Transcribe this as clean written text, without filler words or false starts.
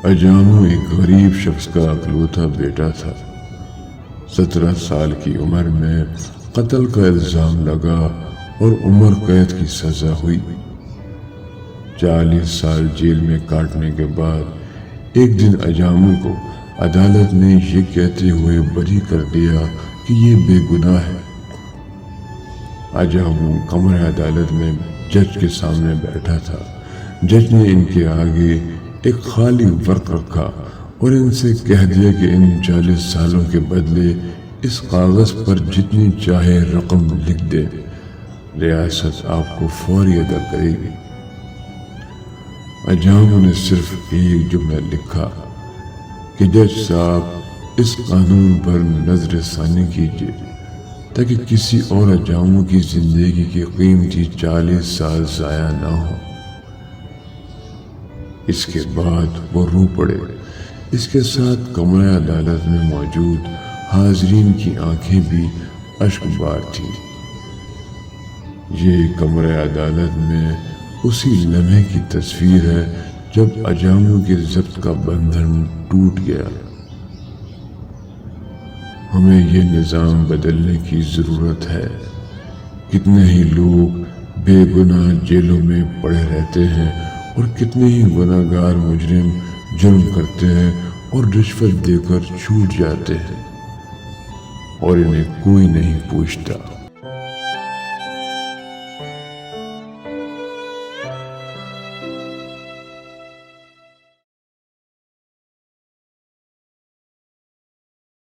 अजामू एक गरीब शख्स का अकलौता बेटा था। 17 साल की उम्र में कत्ल का इल्जाम लगा और उम्र कैद की सजा हुई। 40 साल जेल में काटने के बाद एक दिन अजामू को अदालत ने ये कहते हुए बरी कर दिया कि ये बेगुनाह है। अजामू कमरे अदालत में जज के सामने बैठा था। जज ने इनके आगे एक खाली वर्क रखा और इनसे कह दिया कि इन 40 सालों के बदले इस कागज पर जितनी चाहे रकम लिख दे, रियासत आपको फौरी अदा करेगी। अजामू ने सिर्फ एक जुमला लिखा कि जज साहब, इस कानून पर नजरसानी कीजिए ताकि किसी और अजामू की जिंदगी की कीमती 40 साल जाया ना हो। इसके बाद वो रो पड़े। इसके साथ कमरा अदालत में मौजूद हाजरीन की आंखें भी अश्कबार थीं। ये कमरा अदालत में उसी लम्हे की तस्वीर है जब अजामू के ज़ब्त का बंधन टूट गया। हमें ये निज़ाम बदलने की ज़रूरत है। कितने ही लोग बेगुनाह जेलों में पड़े रहते हैं और कितने ही गुनहगार मुजरिम जुर्म करते हैं और रिश्वत देकर छूट जाते हैं और इन्हें कोई नहीं पूछता।